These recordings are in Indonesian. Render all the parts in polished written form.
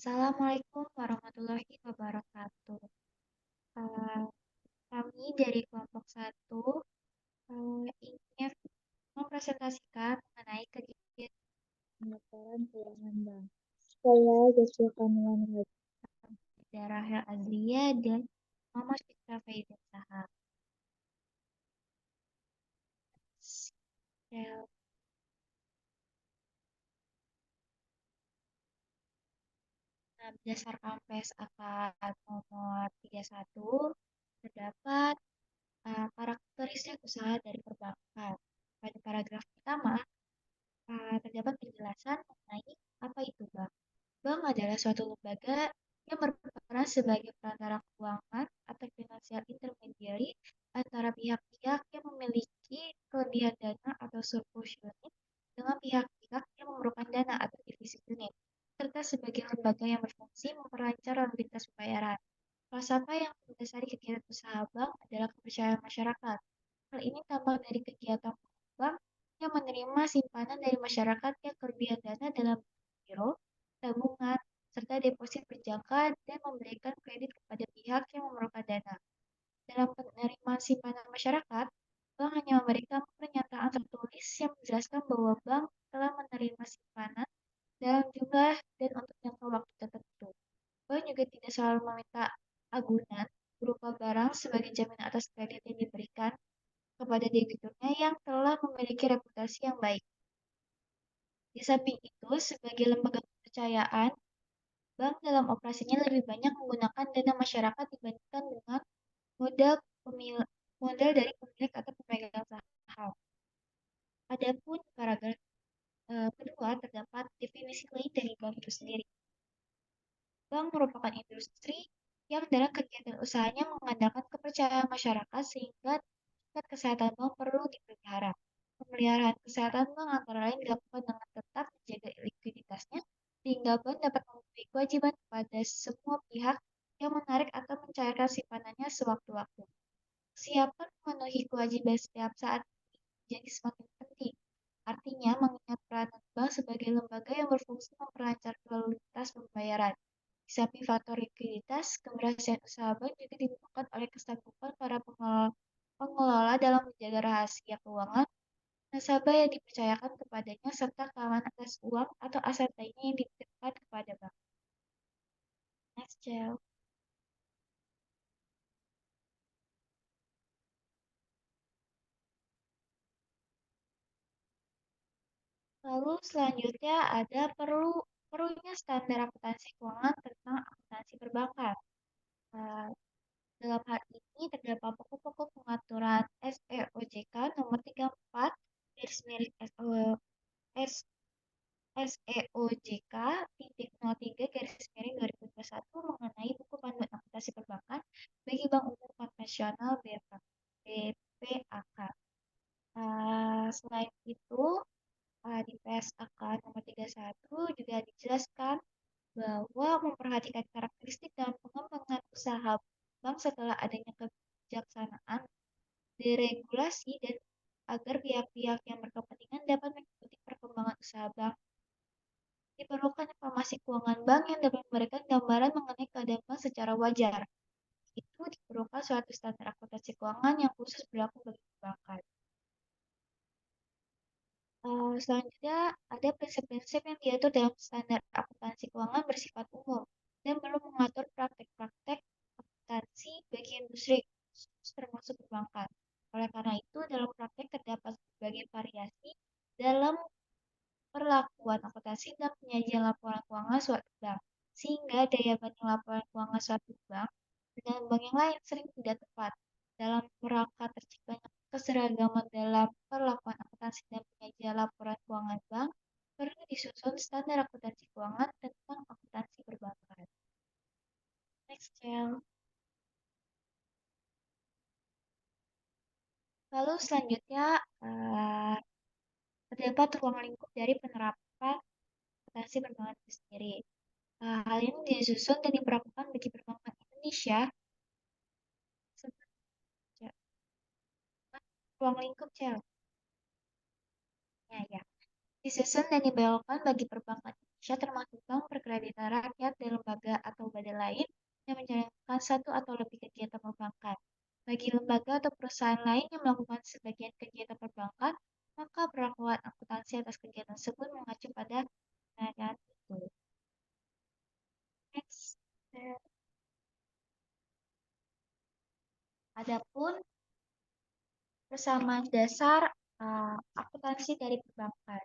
Assalamualaikum warahmatullahi wabarakatuh. Eh, Kami dari kelompok satu ingin mempresentasikan mengenai kegiatan Pendaftaran keuangan bank. Saya Joshua Kanuan Rahel Azlia dan Muhammad Fitra Faizal Sahab. Sel- Berdasarkan PSAK nomor 31, terdapat karakteristik usaha dari perbankan. Pada paragraf pertama, terdapat penjelasan mengenai apa itu bank. Bank adalah suatu lembaga yang berperan sebagai perantara keuangan atau financial intermediary antara pihak-pihak yang memiliki kelebihan dana atau surplus unit dengan pihak-pihak yang memerlukan dana atau divisi unit, serta sebagai lembaga yang berfungsi memperlancar lalu lintas pembayaran. Falsafah yang mendasari kegiatan usaha bank adalah kepercayaan masyarakat. Hal ini tampak dari kegiatan bank yang menerima simpanan dari masyarakat yang kelebihan dana dalam giro, tabungan, serta deposit berjangka dan memberikan kredit kepada pihak yang memerlukan dana. Dalam penerimaan simpanan masyarakat, bank hanya memberikan pernyataan tertulis yang menjelaskan bahwa bank telah menerima simpanan dalam jumlah dan untuk jangka waktu tertentu. Bank juga tidak selalu meminta agunan berupa barang sebagai jaminan atas kredit yang diberikan kepada debiturnya yang telah memiliki reputasi yang baik. Di samping itu, sebagai lembaga kepercayaan, bank dalam operasinya lebih banyak menggunakan dana masyarakat dibandingkan dengan modal modal dari pemilik atau pemegang saham. Adapun paragraf kedua terdapat definisi lain dari bank itu sendiri. Bank merupakan industri yang dalam kegiatan usahanya mengandalkan kepercayaan masyarakat sehingga tingkat kesehatan bank perlu dipelihara. Pemeliharaan kesehatan bank antara lain dilakukan dengan tetap menjaga likuiditasnya, sehingga bank dapat memenuhi kewajiban kepada semua pihak yang menarik atau mencairkan simpanannya sewaktu-waktu. Kesiapan memenuhi kewajiban setiap saat jadi semakin penting. Artinya, mengingat peranan bank sebagai lembaga yang berfungsi memperlancar lalu lintas pembayaran. Di samping faktor likuiditas, keberhasilan usaha bank juga ditentukan oleh kesanggupan para pengelola dalam menjaga rahasia keuangan nasabah yang dipercayakan kepadanya serta keamanan atas uang atau aset lainnya yang dititipkan kepada bank. Next, Cel. Lalu selanjutnya ada perlunya standar akuntansi keuangan tentang akuntansi perbankan. Eh, Dalam hal ini terdapat pokok-pokok pengaturan SEOJK nomor 34 garis miring SEOJK titik 03 garis miring 2021 mengenai buku panduan akuntansi perbankan bagi bank umum konvensional BPAK. Selain itu, di PSAK nomor 31 juga dijelaskan bahwa memperhatikan karakteristik dalam pengembangan usaha bank setelah adanya kebijaksanaan deregulasi dan agar pihak-pihak yang berkepentingan dapat mengikuti perkembangan usaha bank. Diperlukan informasi keuangan bank yang dapat memberikan gambaran mengenai keadaan bank secara wajar. Itu diperlukan suatu standar akuntansi keuangan yang khusus berlaku bagi perbankan. Selanjutnya, ada prinsip-prinsip yang diatur dalam standar akuntansi keuangan bersifat umum dan belum mengatur praktek-praktek akuntansi bagi industri khusus termasuk perbankan. Oleh karena itu, dalam praktek terdapat berbagai variasi dalam perlakuan akuntansi dan penyajian laporan keuangan suatu bank, sehingga daya banding laporan keuangan suatu bank dengan bank yang lain sering tidak tepat. Dalam rangka terciptanya keseragaman dalam perlakuan akuntansi dan penyajian laporan keuangan bank, perlu disusun standar akuntansi keuangan tentang akuntansi perbankan. Next, Cel. Lalu selanjutnya, terdapat ruang lingkup dari penerapan akuntansi perbankan itu sendiri. Hal ini disusun dan diberlakukan bagi perbankan Indonesia sebagai ruang lingkup, Cel. Ya, ya. Disusun dan diberlakukan bagi perbankan Indonesia termasuk bank berkreditan rakyat dan lembaga atau badan lain yang menjalankan satu atau lebih kegiatan perbankan. Bagi lembaga atau perusahaan lain yang melakukan sebagian kegiatan perbankan, maka perlakuan akuntansi atas kegiatan tersebut mengacu pada penelitian itu. Next. Adapun persamaan dasar akuntansi dari perbankan.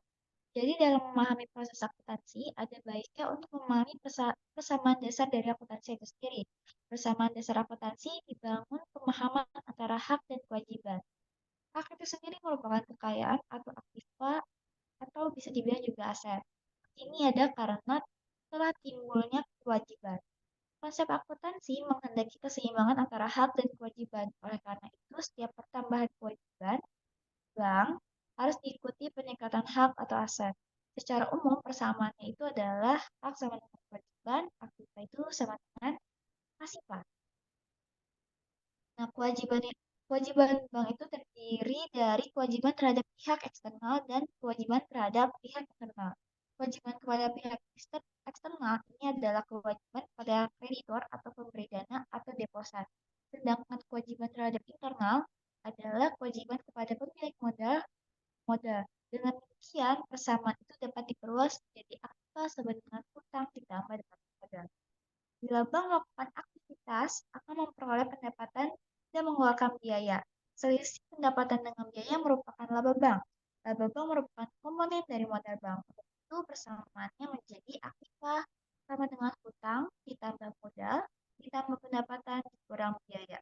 Jadi dalam memahami proses akuntansi, ada baiknya untuk memahami persamaan dasar dari akuntansi itu sendiri. Persamaan dasar akuntansi dibangun pemahaman antara hak dan kewajiban. Hak itu sendiri merupakan kekayaan atau aktiva atau bisa dibilang juga aset. Ini ada karena telah timbulnya kewajiban. Konsep akuntansi menghendaki keseimbangan antara hak dan kewajiban. Oleh karena itu, setiap pertambahan kewajiban bank harus diikuti peningkatan hak atau aset. Secara umum, persamaannya itu adalah hak sama dengan kewajiban, aktiva itu sama dengan pasifan. Nah, kewajiban bank itu terdiri dari kewajiban terhadap pihak eksternal dan kewajiban terhadap pihak internal. Kewajiban kepada pihak eksternal ini adalah kewajiban pada kreditor atau pemberi dana atau deposan. Sedangkan kewajiban terhadap internal adalah kewajiban kepada pemilik modal. Dengan demikian, persamaan itu dapat diperluas menjadi aktiva sama dengan hutang ditambah dengan modal. Bila bank melakukan aktivitas, akan memperoleh pendapatan dan mengeluarkan biaya. Selisih pendapatan dengan biaya merupakan laba bank. Laba bank merupakan komponen dari modal bank. Untuk itu, persamaannya menjadi aktiva sama dengan hutang ditambah modal ditambah pendapatan dikurang biaya.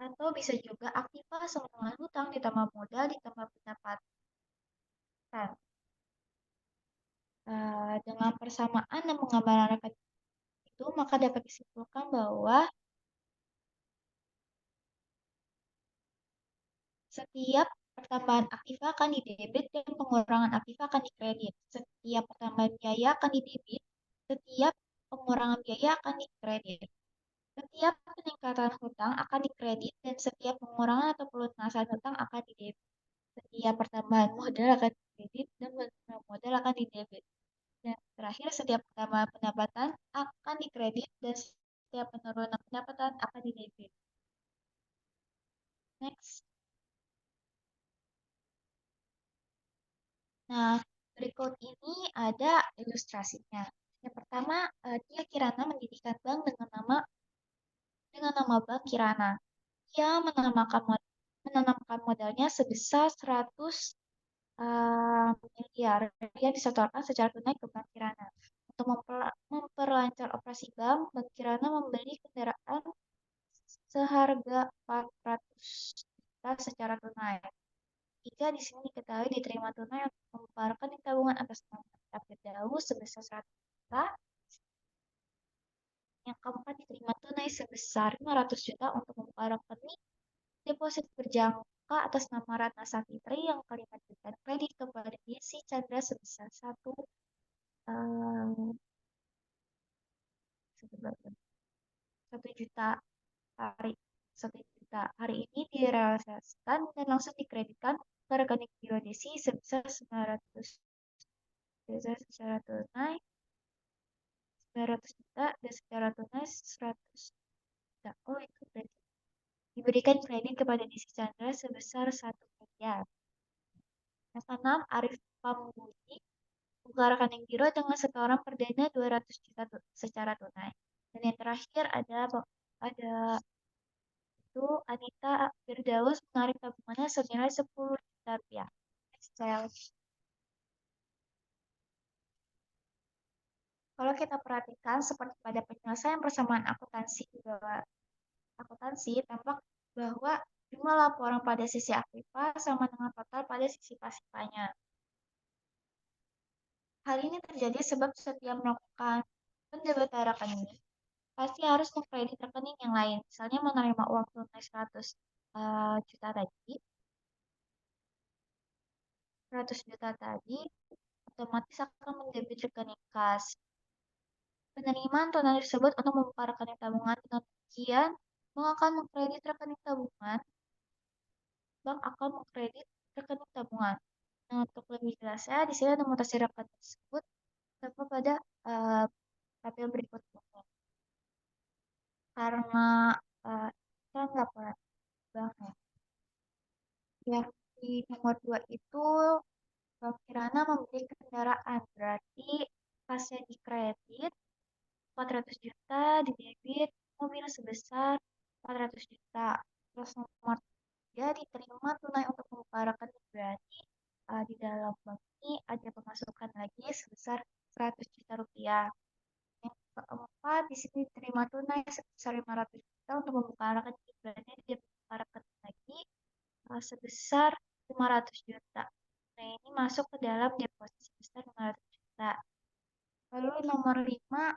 Atau bisa juga aktiva sama dengan hutang ditambah modal ditambah pendapatan. Dengan persamaan dan menggambarkan itu, maka dapat disimpulkan bahwa setiap pertambahan aktiva akan didebit dan pengurangan aktiva akan dikredit. Setiap pertambahan biaya akan didebit, setiap pengurangan biaya akan dikredit. Setiap peningkatan hutang akan dikredit dan setiap pengurangan atau pelunasan hutang akan didebit. Setiap pertambahan modal akan dikredit dan penurunan modal akan didebit. Dan terakhir, setiap pertambahan pendapatan akan dikredit dan setiap penurunan pendapatan akan didebit. Next. Nah, berikut ini ada ilustrasinya. Yang pertama, dia Kirana mendirikan bank dengan nama Bank Kirana. Dia menanamkan modalnya sebesar 100 miliar yang disetorkan secara tunai ke Bank Kirana. Untuk memperlancar operasi bank, Bank Kirana membeli kendaraan seharga 400 juta secara tunai. Jika di sini diketahui diterima tunai untuk membayar rekening tabungan atas nama David Daus sebesar 100 juta. Yang keempat diterima tunai sebesar 500 juta untuk membayar rekening deposit berjangka atas nama Ratna Safitri. Yang kelima diberikan kredit kepada Desi Chandra sebesar 1 juta hari 1 juta. Hari ini direalisasikan dan langsung dikreditkan ke rekening Biro Desi sebesar 900 juta secara tunai 900 juta dan secara tunai 100 juta. Oh, itu berarti diberikan kredit kepada Desi Chandra sebesar 1 miliar. Yang keenam, Arif Pambudi buka rekening biro dengan setoran perdana 200 juta secara tunai. Dan yang terakhir ada itu Anita Firdaus menarik tabungannya senilai 10 juta rupiah. Kalau kita perhatikan seperti pada penyelesaian persamaan akuntansi tampak bahwa jumlah laporan pada sisi aktiva sama dengan total pada sisi pasifanya. Hal ini terjadi sebab setiap melakukan pendebitan rekening pasti harus mengkredit rekening yang lain. Misalnya menerima uang tunai 100 juta tadi, 100 juta tadi otomatis akan mendebit rekening kas. Penerimaan tunai tersebut untuk membuka rekening tabungan dengan demikian bank akan mengkredit rekening tabungan. Nah, untuk lebih jelasnya, di sini ada mutasi rekening tersebut terdapat pada tabel berikutnya. Karena kan laporan bank ya. Yang di nomor 2 itu Bank Kirana membeli kendaraan, berarti kasnya di kredit 400 juta, di debit mobil sebesar 400 juta. Terus nomor 3 diterima tunai untuk membuka rekening, berarti di dalam bank ini ada pemasukan lagi sebesar 100 juta rupiah. Yang keempat, di sini diterima tunai sebesar 500 juta untuk membuka rekening, berarti dia membuka rekening lagi sebesar 500 juta. Nah, ini masuk ke dalam deposit sebesar 500 juta. Lalu nomor 5,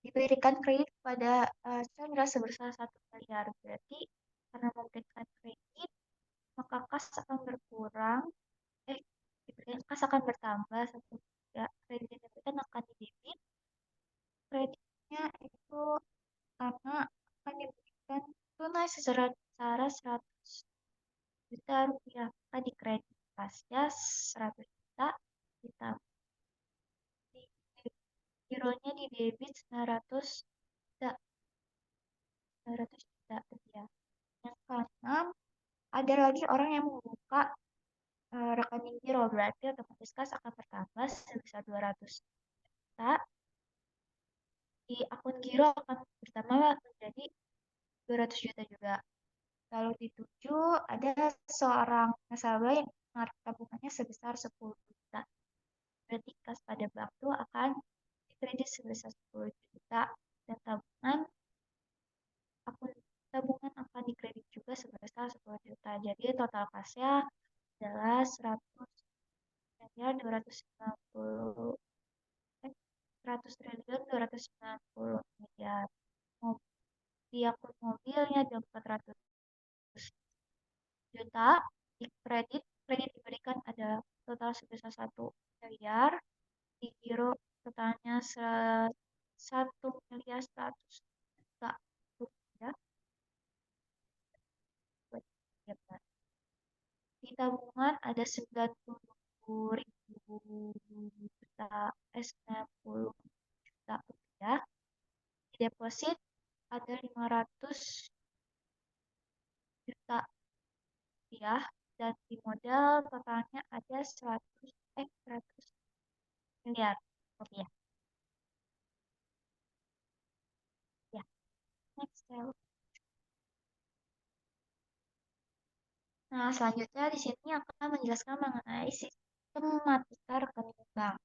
diberikan kredit kepada Chandra sebesar 1 miliar. Berarti karena memberikan kredit, maka kas akan berkurang, kas akan bertambah, kredit yang diberikan akan didebit. Kreditnya itu karena akan diberikan tunai secara 100 juta rupiah, maka di kredit kasnya 100 juta, ditambah gironya di debit 900 juta, 900 juta rupiah. Yang keenam, ada lagi orang yang membuka rekening giro, berarti otomatis kas akan bertambah sebesar 200 juta. Di akun giro akan bertambah menjadi 200 juta juga. Lalu di 7, ada seorang nasabah yang tabungannya sebesar 10 juta. Berarti kas pada bank itu akan dikredit sebesar 10 juta dan akun tabungan akan dikredit juga sebesar 10 juta. Jadi total kasnya adalah 100 miliar 290 100 triliun 290 miliar. Di akun mobilnya ada 400 juta. Di kredit diberikan ada total sebesar 1 miliar. Di giro totalnya 1 miliar 100 juta rupiah. Di tabungan ada 90.000 juta, 90 juta rupiah. Di deposit ada 500 juta rupiah dan di modal totalnya ada 100 miliar rupiah. Ya, next step. Nah, selanjutnya di sini akan menjelaskan mengenai sistematika rekening bank.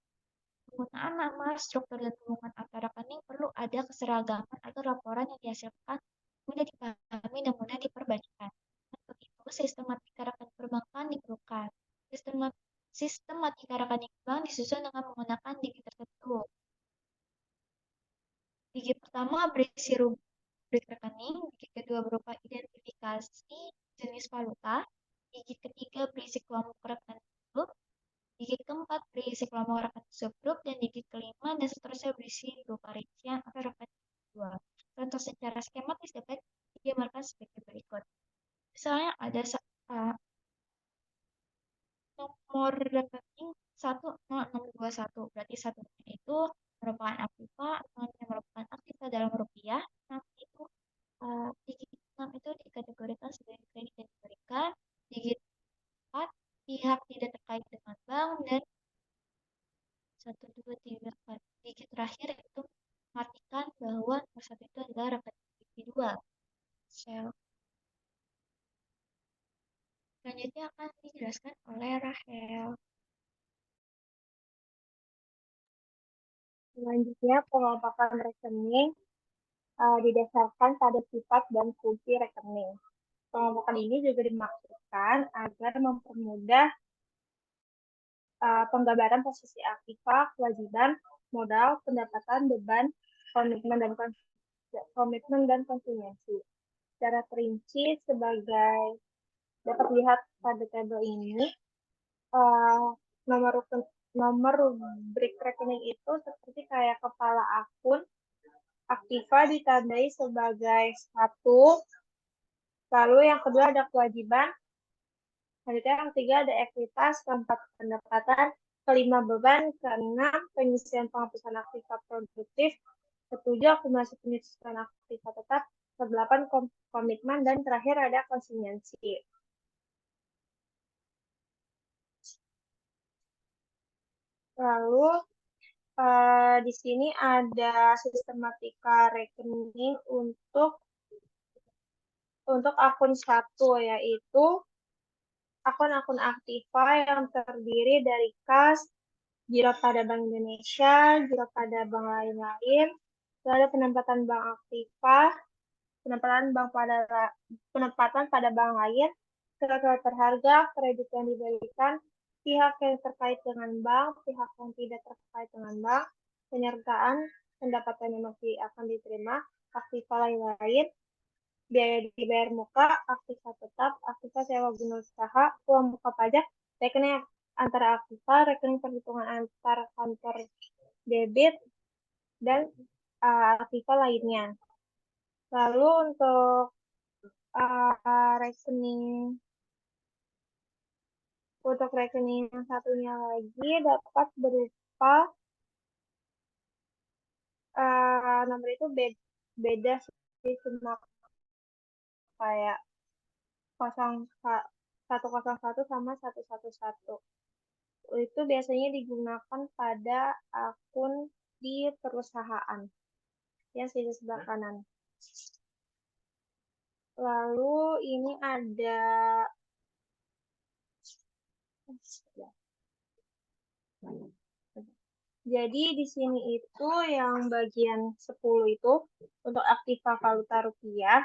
Penggunaan nama, struktur, dan hubungan antara rekening perlu ada keseragaman agar laporan yang dihasilkan mudah dipahami dan mudah diperbandingkan. Untuk itu, sistematika rekening perbankan diperlukan. Sistematika rekening bank disusun dengan menggunakan digit tertentu. Digit pertama berisi rubrik rekening, digit kedua berupa identifikasi jenis valuta, digit ketiga berisi kelompok rekening grup, digit keempat berisi kelompok rekening subgrup, dan digit kelima dan seterusnya berisi berupa rincian atau rekening kedua. Contoh secara skematis dapat digambarkan sebagai berikut. Misalnya ada nomor rekening 10621, berarti satunya itu merupakan aktiva, nolnya merupakan aktiva dalam rupiah, itu digit 6 itu dikategorikan sebagai kredit yang diberikan, digit 4 pihak tidak terkait dengan bank, dan 1, 2, 3, 4 digit terakhir itu mengartikan bahwa nomor 1 itu adalah rekening individual. Selanjutnya akan dijelaskan oleh Rahel. Selanjutnya, pengelompokan rekening didasarkan pada sifat dan fungsi rekening. Pengelompokan ini juga dimaksudkan agar mempermudah penggambaran posisi aktiva, kewajiban, modal, pendapatan, beban, komitmen dan konsumsi. Secara perinci sebagai dapat dilihat pada tabel ini, nomor rubrik rekening itu seperti kayak kepala akun, aktiva ditandai sebagai 1, lalu yang kedua ada kewajiban, Selanjutnya yang ketiga ada ekuitas, keempat pendapatan, kelima beban, keenam penyisian penghapusan aktiva produktif, ketujuh akumulasi penyusunan aktiva tetap, kedelapan komitmen, dan terakhir ada konsistensi. Lalu di sini ada sistematika rekening untuk akun satu, yaitu akun-akun aktiva yang terdiri dari kas, giro pada Bank Indonesia, giro pada bank lain-lain, lalu ada penempatan bank aktiva, penempatan pada bank lain, surat-surat berharga, kredit yang diberikan, pihak yang terkait dengan bank, pihak yang tidak terkait dengan bank, penyertaan, pendapatan yang masih akan diterima, aktiva lain-lain, biaya dibayar muka, aktiva tetap, aktiva sewa guna usaha, uang muka pajak, rekening antara aktiva, rekening perhitungan antar kantor debit, dan aktiva lainnya. Lalu untuk rekening yang satunya lagi dapat berupa nomor itu beda sih, cuma kayak 101 sama 111. Itu biasanya digunakan pada akun di perusahaan yang di sebelah kanan. Lalu ini ada jadi di sini itu yang bagian 10 itu untuk aktiva valuta rupiah.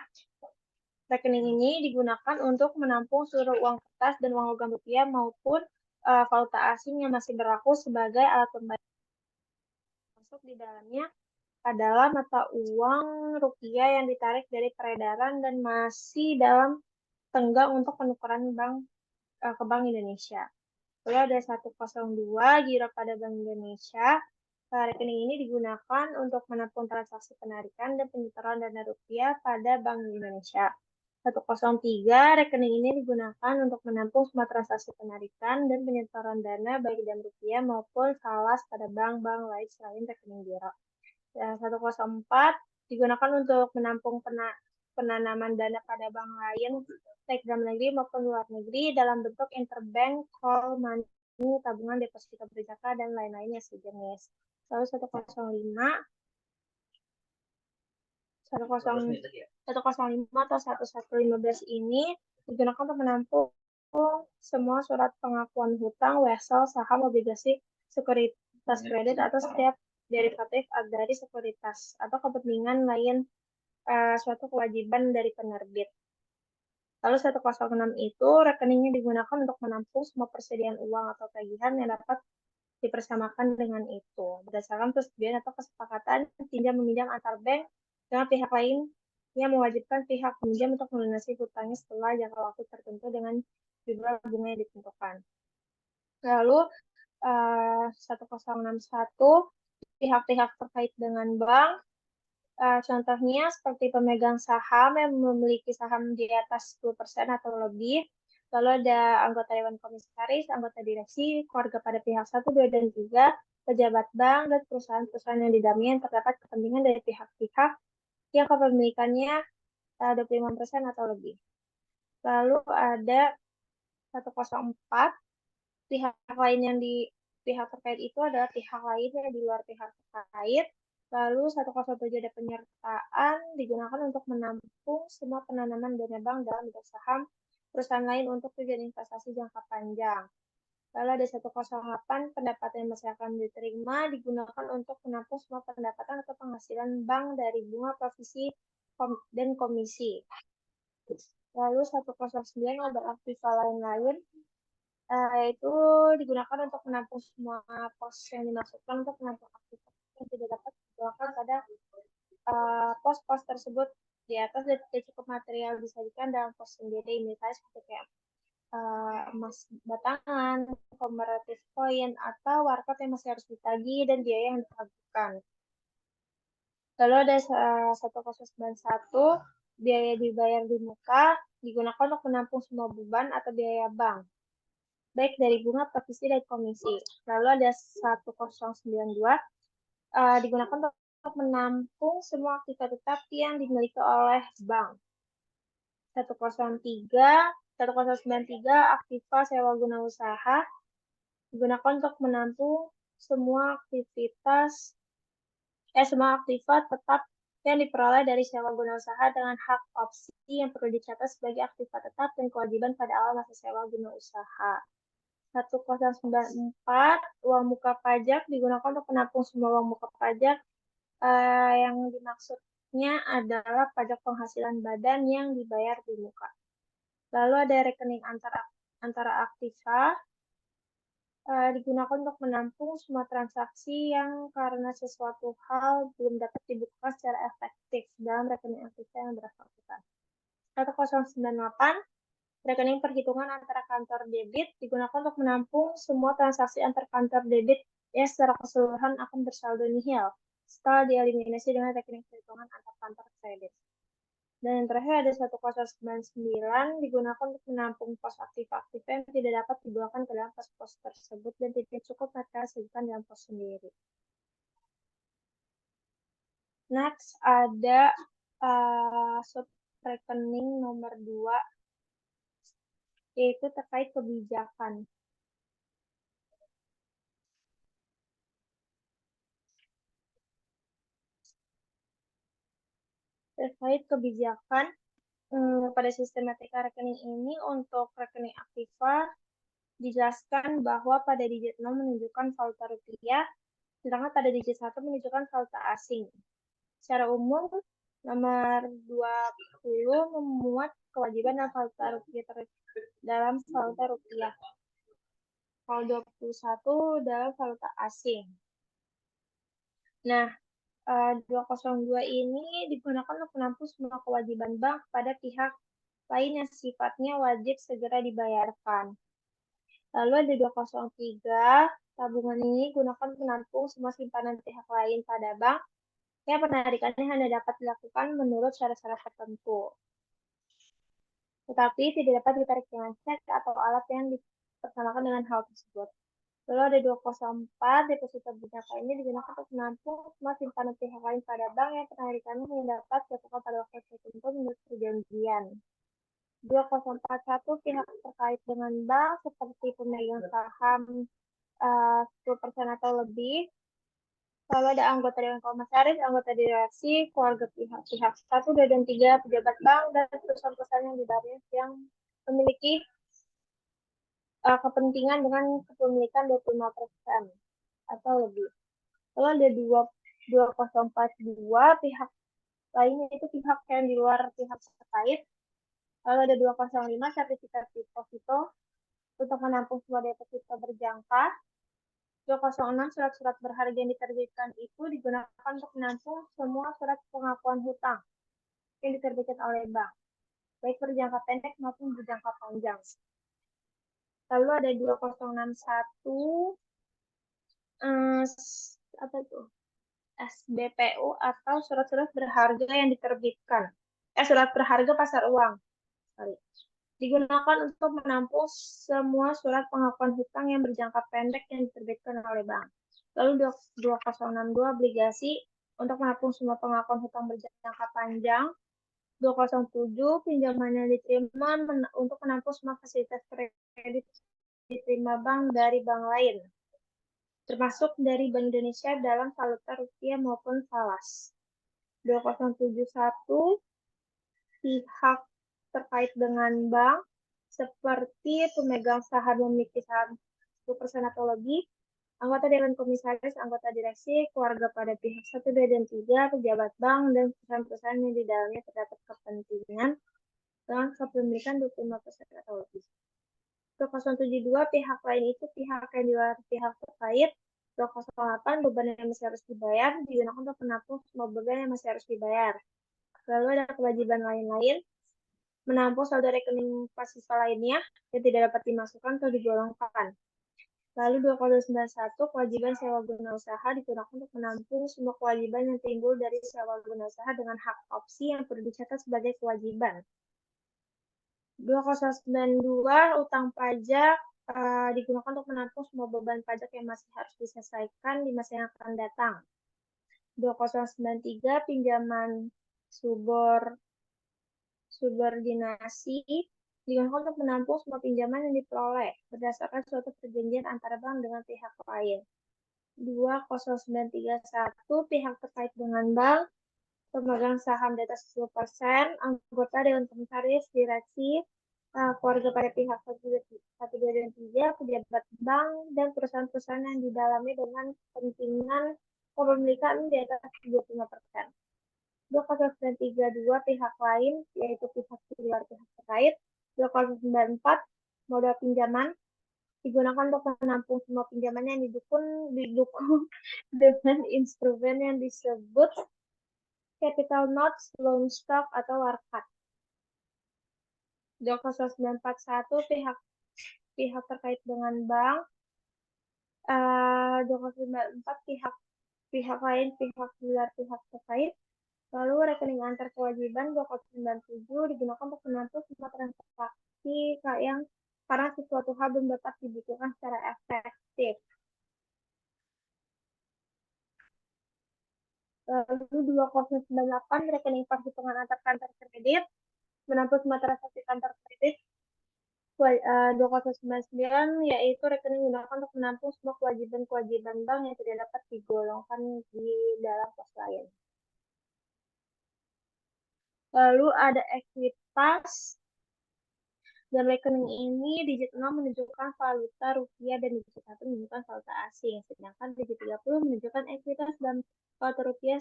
Rekening ini digunakan untuk menampung seluruh uang kertas dan uang logam rupiah maupun valuta asing yang masih berlaku sebagai alat pembayaran. Masuk di dalamnya adalah mata uang rupiah yang ditarik dari peredaran dan masih dalam tenggang untuk penukaran ke Bank Indonesia. Lalu ada 102 giro pada Bank Indonesia. Rekening ini digunakan untuk menampung transaksi penarikan dan penyetoran dana rupiah pada Bank Indonesia. 103 rekening ini digunakan untuk menampung semua transaksi penarikan dan penyetoran dana baik dalam rupiah maupun falas pada bank-bank lain selain rekening giro. 104 digunakan untuk menampung penanaman dana pada bank lain baik dalam negeri maupun luar negeri dalam bentuk interbank, call money, tabungan, deposito berjangka, dan lain-lainnya sejenis. Lalu 105 atau 1115 ini digunakan untuk menampung semua surat pengakuan hutang, wesel, saham, obligasi, sekuritas kredit, atau setiap derivatif dari sekuritas atau kepentingan lain suatu kewajiban dari penerbit. Lalu 106 itu rekeningnya digunakan untuk menampung semua persediaan uang atau tagihan yang dapat dipersamakan dengan itu berdasarkan persetujuan atau kesepakatan pinjam meminjam antar bank dengan pihak lain yang mewajibkan pihak peminjam untuk melunasi hutangnya setelah jangka waktu tertentu dengan jumlah bunga yang ditentukan. Lalu 1061 pihak-pihak terkait dengan bank, contohnya seperti pemegang saham yang memiliki saham di atas 10% atau lebih, lalu ada anggota Dewan Komisaris, anggota direksi, keluarga pada pihak 1, 2, dan 3, pejabat bank, dan perusahaan-perusahaan yang di dalamnya yang terdapat kepentingan dari pihak-pihak yang kepemilikannya 25% atau lebih. Lalu ada 104, pihak lain yang di pihak terkait itu adalah pihak lain yang di luar pihak terkait. Lalu 107 ada penyertaan digunakan untuk menampung semua penanaman dana bank dalam bentuk saham perusahaan lain untuk tujuan investasi jangka panjang. Lalu ada 108 pendapatan yang masih akan diterima digunakan untuk menampung semua pendapatan atau penghasilan bank dari bunga provisi dan komisi. Lalu 109 ada aktiva lain-lain itu digunakan untuk menampung semua pos yang dimasukkan untuk menampung aktivitas yang tidak dapat digunakan pada pos-pos tersebut di atas dan tidak cukup material disajikan dalam pos sendiri, misalnya seperti kayak emas batangan, komparatif koin, atau warkop yang masih harus ditagih dan biaya yang dilakukan. Lalu ada 1091 biaya dibayar di muka digunakan untuk menampung semua beban atau biaya bank, baik dari bunga, provisi, dan komisi. Lalu ada 1092 digunakan untuk menampung semua aktivitas tetap yang dimiliki oleh bank. 1093 aktiva sewa guna usaha digunakan untuk menampung semua semua aktiva tetap yang diperoleh dari sewa guna usaha dengan hak opsi yang perlu dicatat sebagai aktiva tetap dan kewajiban pada awal masa sewa guna usaha. 1094 uang muka pajak digunakan untuk menampung semua uang muka pajak yang dimaksudnya adalah pajak penghasilan badan yang dibayar di muka. Lalu ada rekening antara aktiva digunakan untuk menampung semua transaksi yang karena sesuatu hal belum dapat dibuka secara efektif dalam rekening aktiva yang bersangkutan. 1098 rekening perhitungan antara kantor debit digunakan untuk menampung semua transaksi antar kantor debit yang secara keseluruhan akan bersaldo nihil setelah dieliminasi dengan rekening perhitungan antar kantor kredit. Dan yang terakhir ada 1099 digunakan untuk menampung pos aktif-aktif yang tidak dapat dibawakan ke dalam pos-pos tersebut dan tidak cukup material disebutkan dalam pos sendiri. Next ada subrekening nomor 2 yaitu terkait kebijakan. Terkait kebijakan pada sistematika rekening ini untuk rekening aktiva dijelaskan bahwa pada digit 0 menunjukkan valuta rupiah, sedangkan pada digit 1 menunjukkan valuta asing. Secara umum, nomor 20 memuat kewajiban dalam valuta rupiah dalam valuta rupiah. Kalau 21 dalam valuta asing. Nah, 202 ini digunakan untuk menampung semua kewajiban bank pada pihak lain yang sifatnya wajib segera dibayarkan. Lalu ada 203, tabungan ini digunakan menampung semua simpanan pihak lain pada bank yang penarikannya hanya dapat dilakukan menurut syarat-syarat tertentu. Tetapi tidak dapat ditarik dengan cek atau alat yang dipersamakan dengan hal tersebut. Lalu ada 204, deposito bujangka ini digunakan untuk menampung semua simpanan pihak lain pada bank yang penarikannya hanya dapat dilakukan pada waktu tertentu menurut perjanjian. 2041 pihak terkait dengan bank seperti pemegang saham 10% atau lebih. Lalu ada anggota Dewan Komisaris, anggota direksi, keluarga pihak-pihak 1, 2, dan 3, pejabat bank, dan perusahaan-perusahaan yang dibaris yang memiliki kepentingan dengan kepemilikan 25% atau lebih. Lalu ada 2042 pihak lainnya itu pihak yang di luar pihak terkait. Lalu ada 205 sertifikat deposito untuk menampung semua deposito berjangka. 206 surat-surat berharga yang diterbitkan itu digunakan untuk menampung semua surat pengakuan hutang yang diterbitkan oleh bank, baik berjangka pendek maupun berjangka panjang. Lalu ada 2061 apa itu? SBPU atau surat-surat berharga yang diterbitkan. Surat berharga pasar uang. Sorry. Digunakan untuk menampung semua surat pengakuan hutang yang berjangka pendek yang diterbitkan oleh bank. Lalu 2062 obligasi untuk menampung semua pengakuan hutang berjangka panjang. 207 pinjaman yang diterima untuk menampung semua fasilitas kredit diterima bank dari bank lain, termasuk dari Bank Indonesia dalam valuta rupiah maupun falas. 2071 pihak terkait dengan bank seperti pemegang saham yang memiliki saham 10% atau lebih, anggota Dewan Komisaris, anggota direksi, keluarga pada pihak 1, 2, dan 3, pejabat bank, dan perusahaan-perusahaan yang di dalamnya terdapat kepentingan dengan kepemilikan 25% atau lebih. 2072 pihak lain itu pihak yang di luar pihak terkait. 208 beban yang masih harus dibayar digunakan untuk menampung semua beban yang masih harus dibayar. Lalu ada kewajiban lain-lain menampung saldo rekening pasiswa lainnya yang tidak dapat dimasukkan atau digolongkan. Lalu 2,91 kewajiban sewa guna usaha digunakan untuk menampung semua kewajiban yang timbul dari sewa guna usaha dengan hak opsi yang perlu dicatat sebagai kewajiban. 2,92 utang pajak digunakan untuk menampung semua beban pajak yang masih harus diselesaikan di masa yang akan datang. 2093 pinjaman subordinasi digunakan untuk menampung semua pinjaman yang diperoleh berdasarkan suatu perjanjian antara bank dengan pihak lain. 20931 pihak terkait dengan bank, pemegang saham di atas 10%, anggota Dewan Komisaris, direksi, keluarga pada pihak 1, 2, dan 3, pejabat bank, dan perusahaan-perusahaan yang didalami dengan kepentingan kepemilikan di atas 25%. 2,932 pihak lain, yaitu pihak di luar pihak terkait. 2,94 modal pinjaman digunakan untuk menampung semua pinjaman yang didukung dengan instrumen yang disebut capital notes, loan stock, atau warkat. 2,941 pihak terkait dengan bank. 2,94 pihak lain, pihak luar pihak terkait. Lalu rekening antar kewajiban 2,97 digunakan untuk menampung semua transaksi yang karena sesuatu hal belum dapat dibukukan secara efektif. Lalu 2,98 rekening perhitungan antar kantor kredit menampung semua transaksi kantor kredit. 2,99 yaitu rekening digunakan untuk menampung semua kewajiban-kewajiban bank yang tidak dapat digolongkan di dalam pos lain. Lalu ada ekuitas. Dan rekening ini digit 6 menunjukkan valuta rupiah dan digit 1 menunjukkan valuta asing. Sedangkan digit 30 menunjukkan ekuitas dan valuta rupiah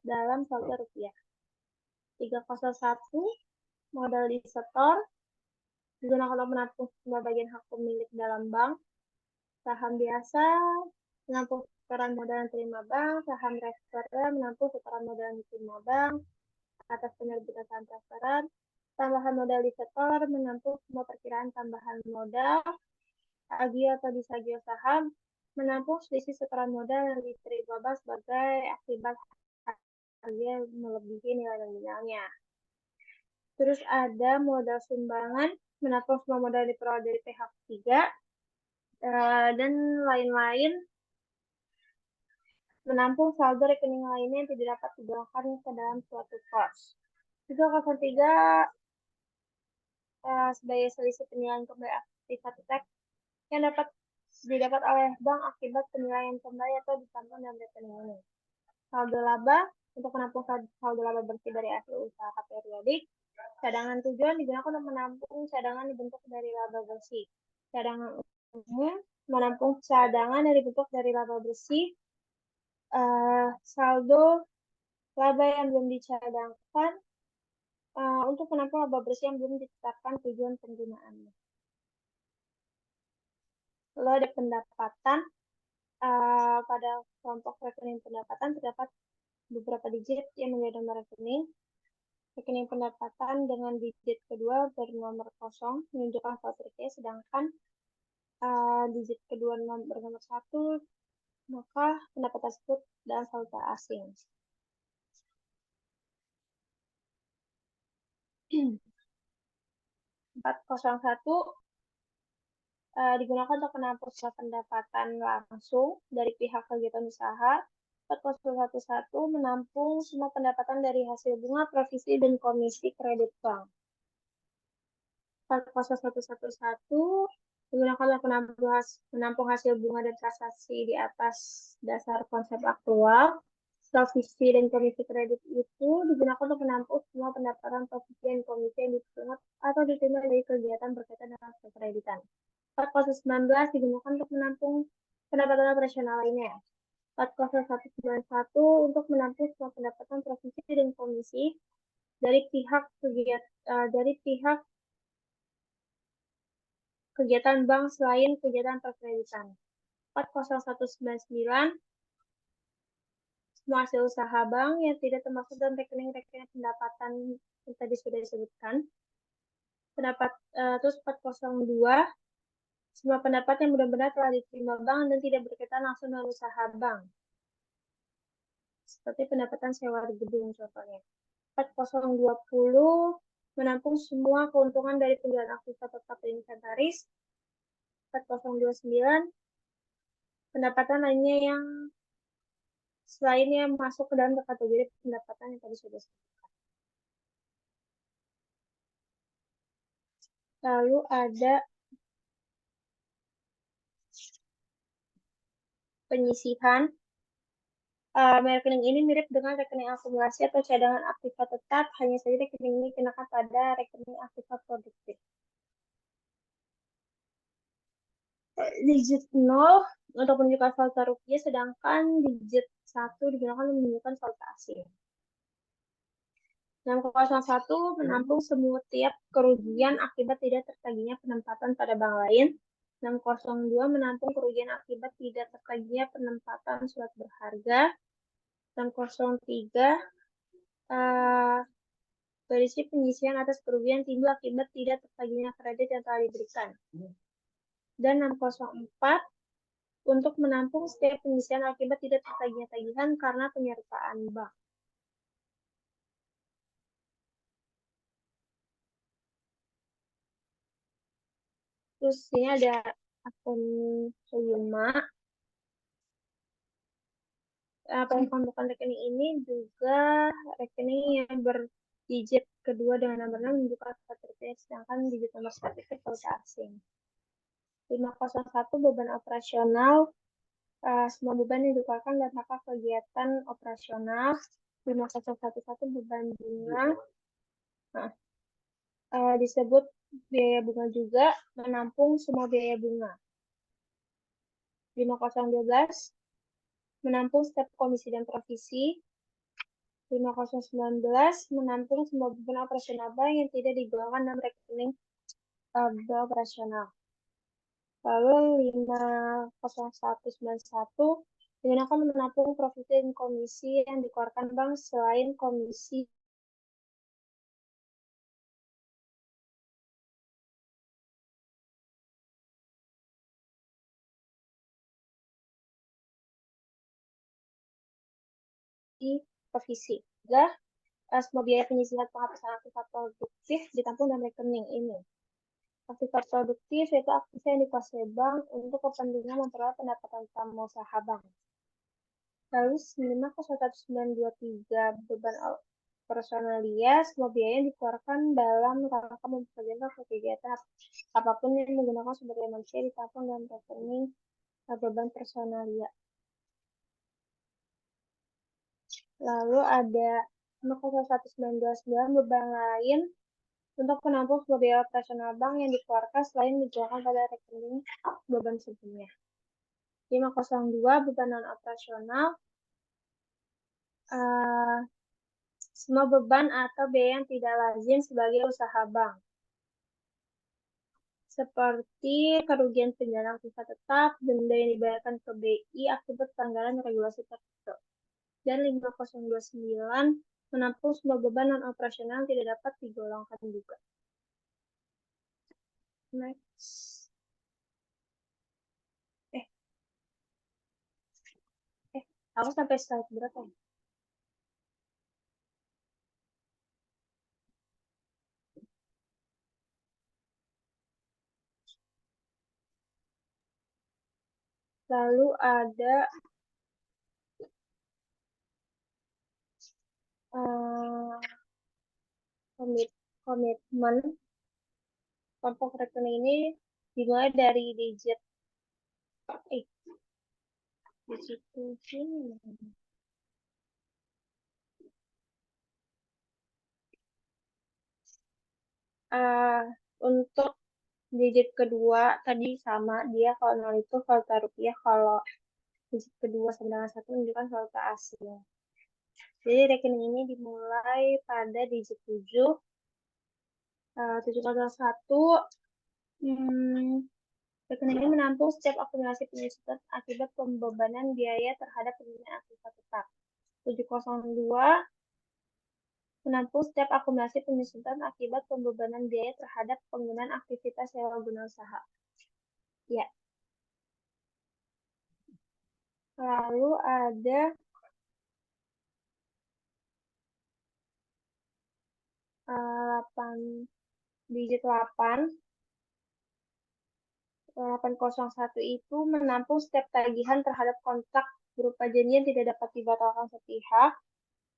dalam valuta rupiah. 301 modal di setor digunakan untuk menampung semua bagian hak pemilik dalam bank. Saham biasa menampung setoran modal yang terima bank. Saham reksadana menampung setoran modal yang diterima bank atas penerbitan saham transferan. Tambahan modal di setor menampung semua perkiraan tambahan modal. Agio atau disagio saham menampung selisih setoran modal yang diterima bank sebagai akibat harga melebihi nilai nominalnya. Terus ada modal sumbangan menampung semua modal diperoleh dari pihak ketiga dan lain-lain. Menampung saldo rekening lainnya yang tidak dapat digolongkan ke dalam suatu pos. 303 sebagai selisih penilaian kembali aktivitas teks yang didapat oleh bank akibat penilaian kembali atau ditampung dalam rekening ini. Saldo laba untuk menampung saldo laba bersih dari hasil usaha periodik. Cadangan tujuan digunakan untuk menampung cadangan dibentuk dari laba bersih. Cadangan umum menampung cadangan yang dibentuk dari laba bersih. Saldo laba yang belum dicadangkan untuk menampung laba bersih yang belum ditetapkan tujuan penggunaannya. Lalu ada pendapatan. Pada kelompok rekening pendapatan terdapat beberapa digit yang menjadi nomor rekening. Rekening pendapatan dengan digit kedua bernomor 0 menunjukkan valuta rupiah, sedangkan digit kedua bernomor 1 maka pendapatan tersebut dalam valuta asing. 401 digunakan untuk menampung pendapatan langsung dari pihak kegiatan usaha. 4011 menampung semua pendapatan dari hasil bunga, provisi, dan komisi kredit bank. 40111 digunakan untuk menampung hasil bunga dan transaksi di atas dasar konsep aktual. Provisi dan komisi kredit itu digunakan untuk menampung semua pendapatan provisi dan komisi yang dipungut atau diterima dari kegiatan berkaitan dengan kreditan. 4019 digunakan untuk menampung pendapatan operasional lainnya. 40191 untuk menampung semua pendapatan provisi dan komisi dari pihak kegiatan bank selain kegiatan perkreditan. 40199 semua hasil usaha bank yang tidak termasuk dalam rekening-rekening pendapatan yang tadi sudah disebutkan. Terus 402 Semua pendapat yang benar-benar telah diterima bank dan tidak berkaitan langsung dengan usaha bank. Seperti pendapatan sewa gedung contohnya. 4020 menampung semua keuntungan dari penjualan aktiva tetap inventaris. 4029 pendapatan lainnya yang selainnya masuk ke dalam kategori pendapatan yang tadi sudah disebutkan. Lalu ada penyisihan. Rekening ini mirip dengan rekening akumulasi atau cadangan aktiva tetap, hanya saja rekening ini dikenakan pada rekening aktiva produktif. Digit 0 untuk menunjukkan valuta rupiah, sedangkan digit 1 digunakan untuk menunjukkan valuta asing. 601 menampung semua tiap kerugian akibat tidak tertagihnya penempatan pada bank lain. 602 menampung kerugian akibat tidak tertagihnya penempatan surat berharga. 603 berisi penyisian atas kerugian timbul akibat tidak tertagihnya kredit yang telah diberikan. Dan 604 untuk menampung setiap penyisian akibat tidak tertagihnya tagihan karena penyertaan bank. Terus ini ada akun kelima. Pembukaan rekening ini juga rekening yang berdigit kedua dengan nomor 6 menunjukkan KTP, sedangkan digit nomor 1 itu valuta asing. 501 beban operasional. Semua beban yang dikeluarkan dalam rangka kegiatan operasional. 5011 beban bunga. Disebut biaya bunga juga, menampung semua biaya bunga. 5012 menampung setiap komisi dan provisi. 5019 menampung semua beban operasional bank yang tidak digolongkan dalam rekening operasional. Lalu 50191 digunakan menampung profit dan komisi yang dikeluarkan bank selain komisi provisi. Juga semua biaya penyisihan penghapusan aktiva produktif ditampung dalam rekening ini. Aktiva produktif yaitu aktiva yang dikuasai bank untuk kepentingan memperoleh pendapatan utama usaha bank. Lalu 50193 beban personalia, semua biaya yang dikeluarkan dalam rangka memperoleh kegiatan apapun yang menggunakan sumber daya manusia ditampung dalam rekening beban personalia. Lalu ada 50199 beban lain untuk menampung sebuah biaya operasional bank yang dikeluarkan selain dikeluarkan pada rekening beban sebelumnya. 502 beban non operasional. Semua beban atau biaya yang tidak lazim sebagai usaha bank. Seperti kerugian penjualan aktiva tetap, denda yang dibayarkan ke BI akibat pelanggaran regulasi tertentu. Dan 5029 menampung semua beban non-operasional yang tidak dapat digolongkan juga. Next. Aku sampai slide berapa ya? Lalu ada komitmen. Kelompok rekening ini dimulai dari digit 7. Untuk digit kedua tadi sama, dia kalau 0 itu valuta rupiah, kalau digit kedua sama dengan 1 menunjukkan valuta asing. Jadi rekening ini dimulai pada digit 7. 701 rekening ini menampung setiap akumulasi penyusutan akibat pembebanan biaya terhadap penggunaan aktiva tetap. 702 menampung setiap akumulasi penyusutan akibat pembebanan biaya terhadap penggunaan aktivitas sewa guna usaha. Ya. Lalu ada 8 digit 8. 801 itu menampung setiap tagihan terhadap kontrak berupa janji yang tidak dapat dibatalkan sepihak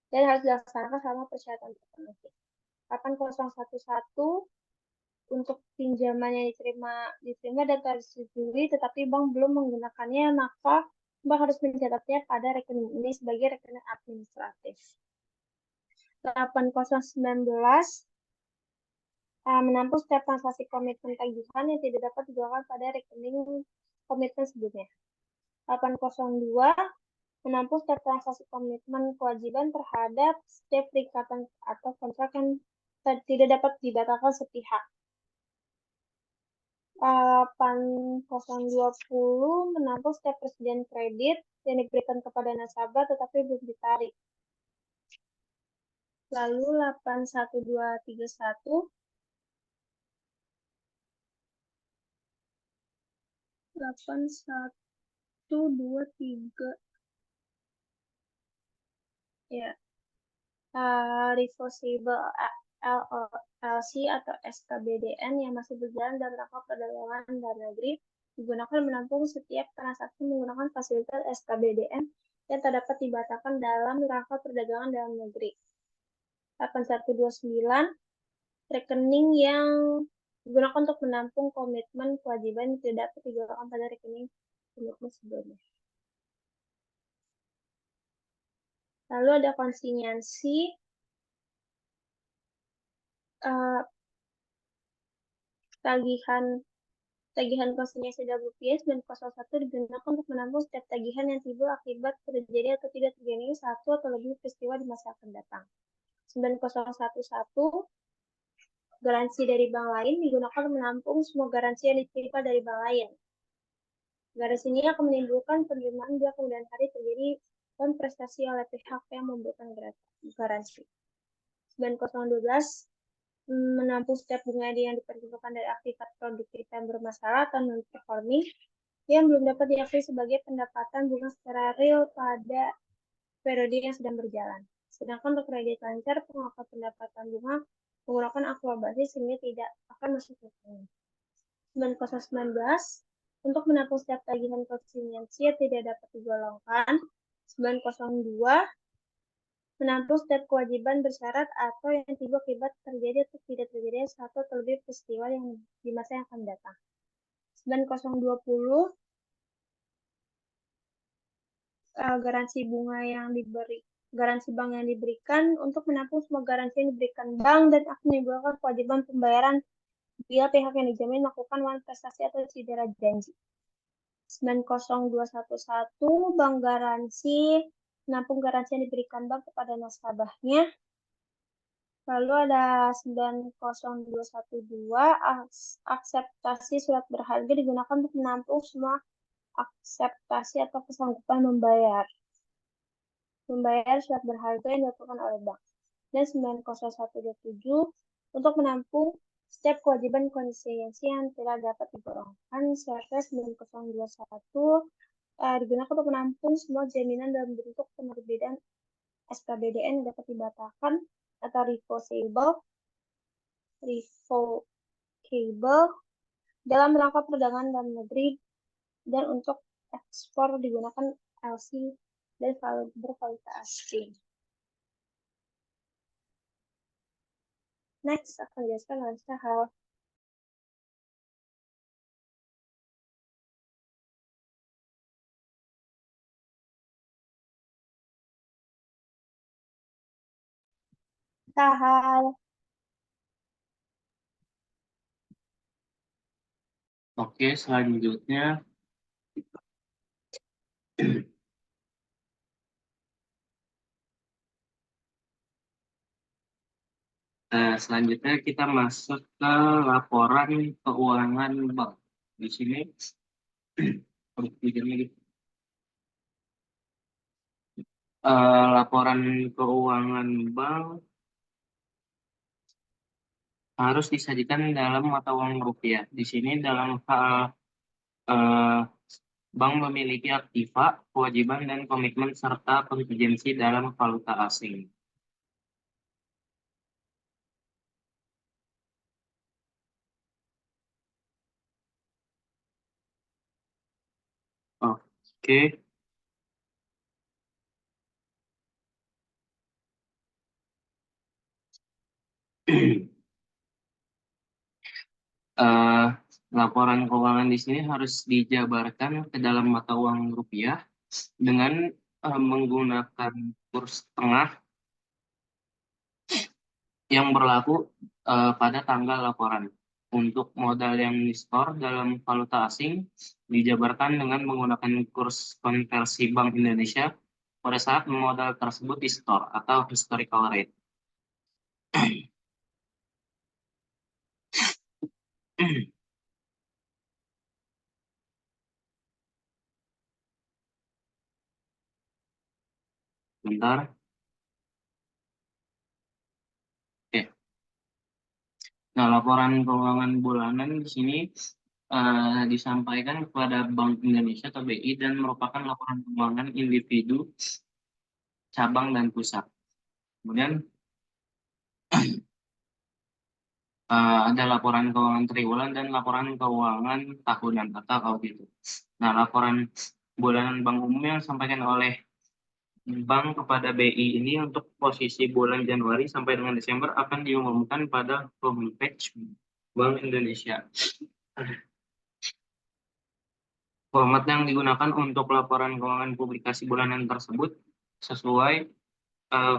dan harus dilaksanakan selama persyaratan terpenuhi. 8011 untuk pinjaman yang diterima dan telah disetujui, tetapi bank belum menggunakannya, maka bank harus mencatatnya pada rekening ini sebagai rekening administratif. 8019 menampung setiap transaksi komitmen tagihan yang tidak dapat dilakukan pada rekening komitmen sebelumnya. 802 menampung setiap transaksi komitmen kewajiban terhadap setiap perikatan atau kontrak yang tidak dapat dibatalkan sepihak. 8020 menampung setiap persediaan kredit yang diberikan kepada nasabah tetapi belum ditarik. Lalu 81231 8123 ya, reversible LLC atau SKBDN yang masih berjalan dalam rangka perdagangan dalam negeri digunakan menampung setiap transaksi menggunakan fasilitas SKBDN yang tak dapat dibatalkan dalam rangka perdagangan dalam negeri. 8129 rekening yang digunakan untuk menampung komitmen kewajiban yang tidak dapat dilakukan pada rekening komitmen sebelumnya. Lalu ada konsinyasi tagihan konsinyasi WPS dan 01 digunakan untuk menampung setiap tagihan yang timbul akibat terjadi atau tidak terjadi satu atau lebih peristiwa di masa akan datang. 9011 garansi dari bank lain digunakan untuk menampung semua garansi yang diterima dari bank lain. Garansi ini akan menimbulkan penerimaan bila kemudian hari terjadi prestasi oleh pihak yang memberikan garansi. 9012 menampung setiap bunga yang diperlukan dari aktivitas produktif yang bermasalah atau non-performing yang belum dapat diakui sebagai pendapatan bunga secara real pada periode yang sedang berjalan. Sedangkan untuk kredit lancar, pengakuan pendapatan bunga menggunakan akurasi sehingga tidak akan masuk ke rekening. 9019 untuk menampung setiap tagihan konsinyasi yang tidak dapat digolongkan. 902 menampung setiap kewajiban bersyarat atau yang tiba akibat terjadi atau tidak terjadi satu atau lebih peristiwa yang di masa yang akan datang. 9020 garansi bank yang diberikan untuk menampung semua garansi yang diberikan bank dan akan menimbulkan kewajiban pembayaran bila pihak yang dijamin melakukan manifestasi atau cedera janji. 90211 bank garansi menampung garansi yang diberikan bank kepada nasabahnya. Lalu ada 90212 akseptasi surat berharga digunakan untuk menampung semua akseptasi atau kesanggupan membayar surat berharga yang dilakukan oleh bank. Dan 90127 untuk menampung setiap kewajiban konsinyasi yang tidak dapat digolongkan, serta 9021 digunakan untuk menampung semua jaminan dalam bentuk penerbitan SKBDN yang dapat dibatalkan atau revocable dalam rangka perdagangan dalam negeri dan untuk ekspor digunakan LC dan bervaluta asing. Next akan dijelaskan oleh Sahal. Sahal. Oke, selanjutnya selanjutnya kita masuk ke laporan keuangan bank. Di sini laporan keuangan bank harus disajikan dalam mata uang rupiah. Di sini dalam hal eh, bank memiliki aktiva, kewajiban, dan komitmen serta kontingensi dalam valuta asing. Oke. Eh, laporan keuangan di sini harus dijabarkan ke dalam mata uang rupiah dengan menggunakan kurs tengah yang berlaku pada tanggal laporan. Untuk modal yang di-store dalam valuta asing dijabarkan dengan menggunakan kurs konversi Bank Indonesia pada saat modal tersebut di-store atau historical rate. Bentar. Oke. Nah, laporan keuangan bulanan di sini disampaikan kepada Bank Indonesia atau BI dan merupakan laporan keuangan individu, cabang, dan pusat. Kemudian ada laporan keuangan triwulan dan laporan keuangan tahunan atau audit. Nah, laporan bulanan bank umum yang disampaikan oleh bank kepada BI ini untuk posisi bulan Januari sampai dengan Desember akan diumumkan pada homepage Bank Indonesia. Format yang digunakan untuk laporan keuangan publikasi bulanan tersebut sesuai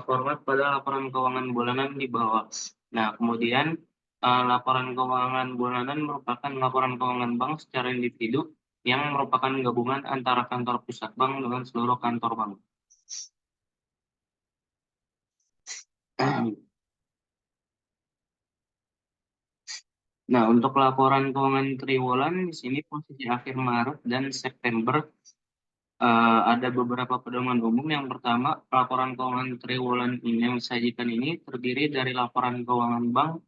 format pada laporan keuangan bulanan di bawah. Nah, kemudian laporan keuangan bulanan merupakan laporan keuangan bank secara individu yang merupakan gabungan antara kantor pusat bank dengan seluruh kantor bank. Nah, untuk laporan keuangan triwulan di sini posisi akhir Maret dan September ada beberapa pedoman umum. Yang pertama, laporan keuangan triwulan ini yang disajikan ini terdiri dari laporan keuangan bank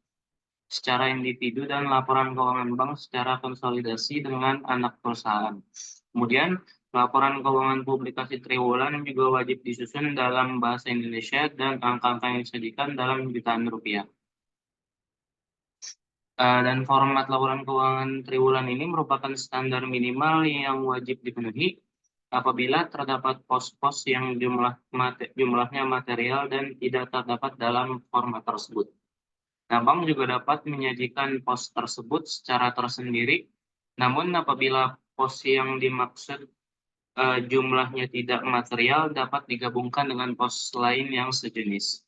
secara individu dan laporan keuangan bank secara konsolidasi dengan anak perusahaan. Kemudian, laporan keuangan publikasi triwulan juga wajib disusun dalam bahasa Indonesia dan angka-angka yang disajikan dalam jutaan rupiah. Dan format laporan keuangan triwulan ini merupakan standar minimal yang wajib dipenuhi apabila terdapat pos-pos yang jumlahnya material dan tidak terdapat dalam format tersebut. Nah, bank juga dapat menyajikan pos tersebut secara tersendiri, namun apabila pos yang dimaksud jumlahnya tidak material dapat digabungkan dengan pos lain yang sejenis.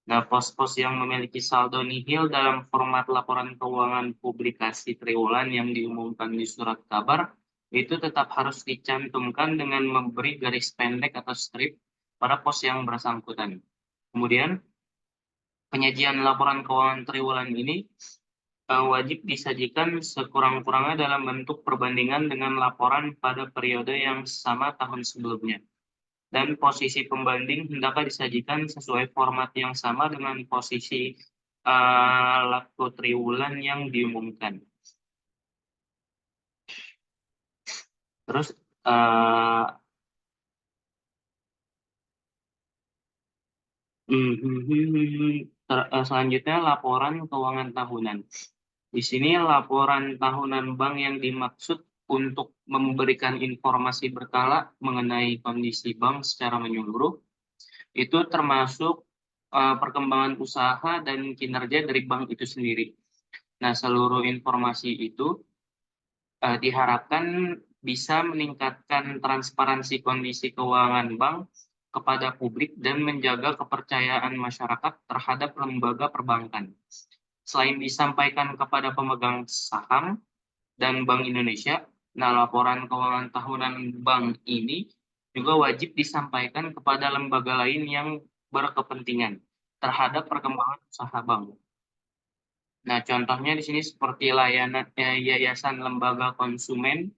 Nah, pos-pos yang memiliki saldo nihil dalam format laporan keuangan publikasi triwulan yang diumumkan di surat kabar itu tetap harus dicantumkan dengan memberi garis pendek atau strip pada pos yang bersangkutan. Kemudian, penyajian laporan keuangan triwulan ini wajib disajikan sekurang-kurangnya dalam bentuk perbandingan dengan laporan pada periode yang sama tahun sebelumnya. Dan posisi pembanding hendaklah disajikan sesuai format yang sama dengan posisi laku triwulan yang diumumkan. Terus selanjutnya laporan keuangan tahunan. Di sini laporan tahunan bank yang dimaksud untuk memberikan informasi berkala mengenai kondisi bank secara menyeluruh itu termasuk perkembangan usaha dan kinerja dari bank itu sendiri. Nah, seluruh informasi itu diharapkan bisa meningkatkan transparansi kondisi keuangan bank kepada publik dan menjaga kepercayaan masyarakat terhadap lembaga perbankan. Selain disampaikan kepada pemegang saham dan Bank Indonesia, nah laporan keuangan tahunan bank ini juga wajib disampaikan kepada lembaga lain yang berkepentingan terhadap perkembangan usaha bank. Nah, contohnya di sini seperti Yayasan Lembaga Konsumen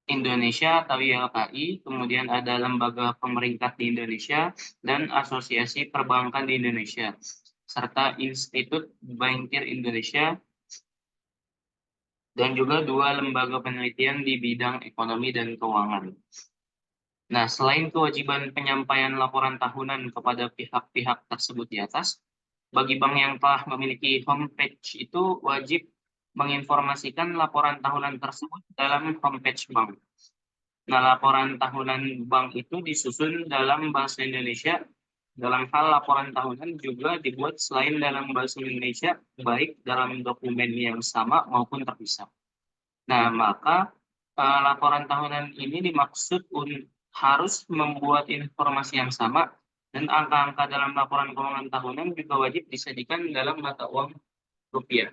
Indonesia atau YLKI, kemudian ada lembaga pemerintah di Indonesia dan Asosiasi Perbankan di Indonesia, serta Institut Bankir Indonesia dan juga 2 lembaga penelitian di bidang ekonomi dan keuangan. Nah, selain kewajiban penyampaian laporan tahunan kepada pihak-pihak tersebut di atas, bagi bank yang telah memiliki homepage itu wajib menginformasikan laporan tahunan tersebut dalam homepage bank. Nah, laporan tahunan bank itu disusun dalam bahasa Indonesia. Dalam hal laporan tahunan juga dibuat selain dalam bahasa Indonesia, baik dalam dokumen yang sama maupun terpisah. Nah, maka laporan tahunan ini dimaksud harus membuat informasi yang sama dan angka-angka dalam laporan keuangan tahunan juga wajib disajikan dalam mata uang rupiah.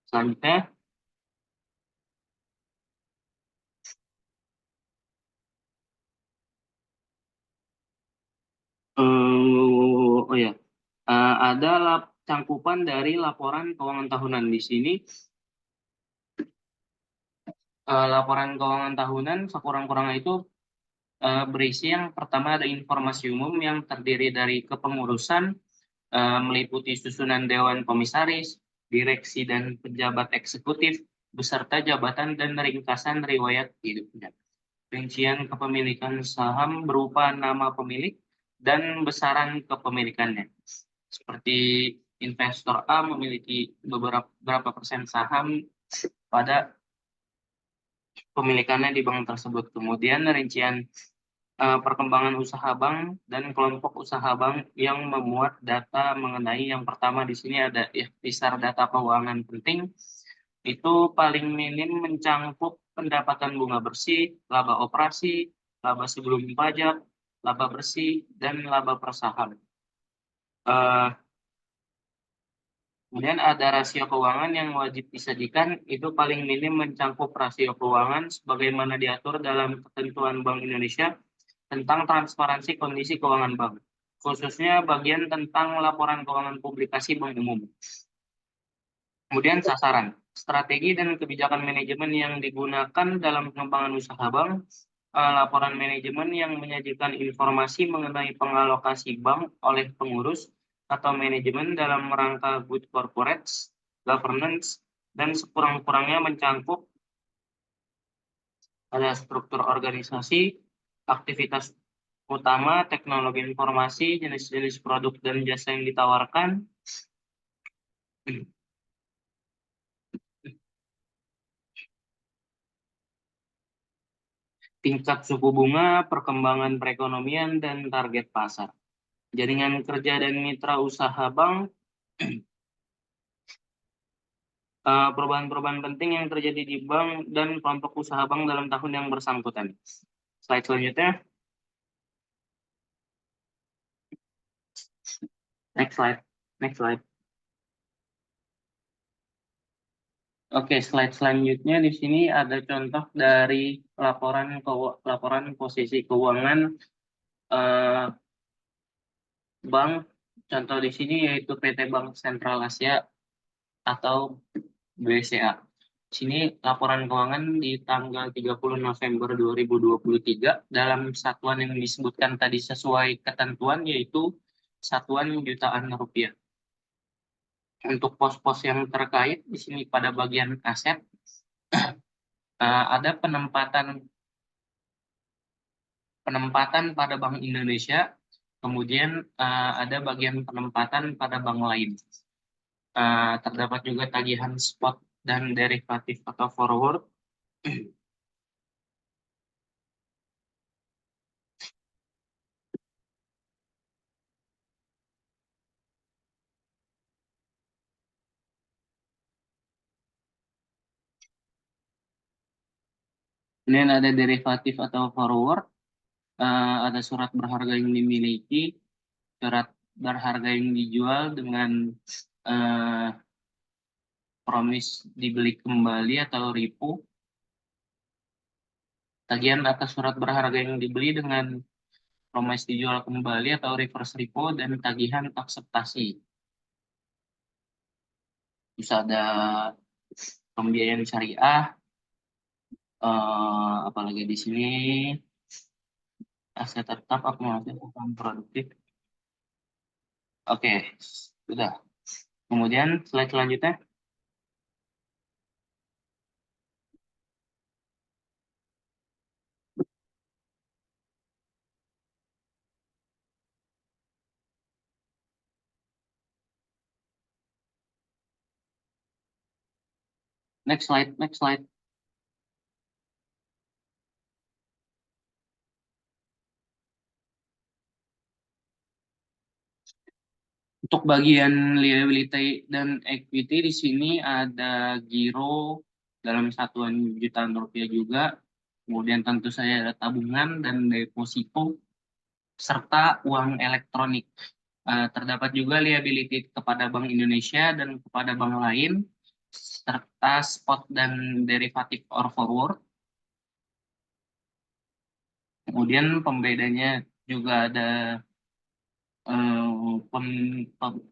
Selanjutnya, oh ya, ada cangkupan dari laporan keuangan tahunan di sini. Laporan keuangan tahunan sekurang-kurangnya itu berisi yang pertama ada informasi umum yang terdiri dari kepengurusan, meliputi susunan Dewan Komisaris, direksi dan pejabat eksekutif, beserta jabatan dan ringkasan riwayat hidupnya. Rincian kepemilikan saham berupa nama pemilik dan besaran kepemilikannya. Seperti investor A memiliki beberapa persen saham pada pemilikannya di bank tersebut. Kemudian rincian perkembangan usaha bank dan kelompok usaha bank yang memuat data mengenai yang pertama di sini ada ikhtisar data keuangan penting. Itu paling minim mencangkup pendapatan bunga bersih, laba operasi, laba sebelum pajak, laba bersih, dan laba per saham. Kemudian ada rasio keuangan yang wajib disajikan, itu paling minim mencangkup rasio keuangan sebagaimana diatur dalam ketentuan Bank Indonesia tentang transparansi kondisi keuangan bank, khususnya bagian tentang laporan keuangan publikasi bank umum. Kemudian sasaran, strategi dan kebijakan manajemen yang digunakan dalam pengembangan usaha bank, laporan manajemen yang menyajikan informasi mengenai pengalokasi bank oleh pengurus atau manajemen dalam rangka good corporate governance, dan sekurang-kurangnya mencangkup ada struktur organisasi, aktivitas utama, teknologi informasi, jenis-jenis produk dan jasa yang ditawarkan, tingkat suku bunga, perkembangan perekonomian, dan target pasar. Jaringan kerja dan mitra usaha bank, perubahan-perubahan penting yang terjadi di bank dan kelompok usaha bank dalam tahun yang bersangkutan. Slide selanjutnya. Next slide. Next slide. Oke, slide selanjutnya di sini ada contoh dari laporan posisi keuangan bank. Contoh di sini yaitu PT Bank Sentral Asia atau BCA. Di sini laporan keuangan di tanggal 30 November 2023 dalam satuan yang disebutkan tadi sesuai ketentuan yaitu satuan jutaan rupiah. Untuk pos-pos yang terkait di sini pada bagian aset ada penempatan pada Bank Indonesia, kemudian ada bagian penempatan pada bank lain. Terdapat juga tagihan spot dan derivatif atau forward. Kemudian ada derivatif atau forward, ada surat berharga yang dimiliki, surat berharga yang dijual dengan promise dibeli kembali atau repo, tagihan atas surat berharga yang dibeli dengan promise dijual kembali atau reverse repo, dan tagihan akseptasi. Bisa ada pembiayaan syariah, apalagi di sini aset tetap akumulatif utang produktif. Oke, sudah. Kemudian slide selanjutnya. Next slide, next slide. Untuk bagian liability dan equity di sini ada giro dalam satuan jutaan rupiah juga. Kemudian tentu saja ada tabungan dan deposito serta uang elektronik. Terdapat juga liability kepada Bank Indonesia dan kepada bank lain serta spot dan derivatif or forward. Kemudian pembedanya juga ada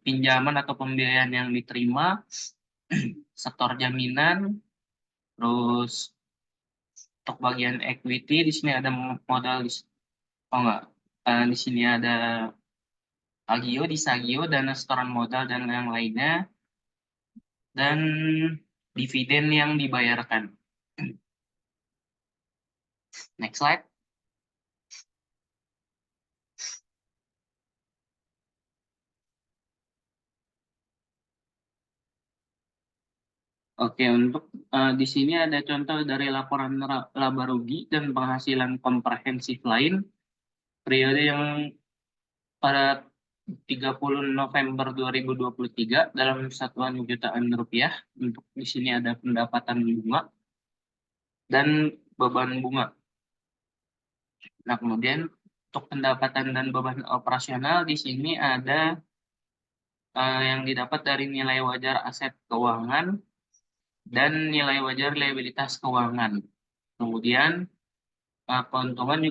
pinjaman atau pembiayaan yang diterima, sektor jaminan, terus untuk bagian equity di sini ada modal di sini ada agio, disagio, dana setoran modal dan yang lainnya, dan dividen yang dibayarkan. Next slide. Oke, untuk di sini ada contoh dari laporan laba rugi dan penghasilan komprehensif lain periode yang pada 30 November 2023 dalam satuan jutaan rupiah. Untuk di sini ada pendapatan bunga dan beban bunga. Nah, kemudian untuk pendapatan dan beban operasional di sini ada yang didapat dari nilai wajar aset keuangan dan nilai wajar liabilitas keuangan. Kemudian keuntungan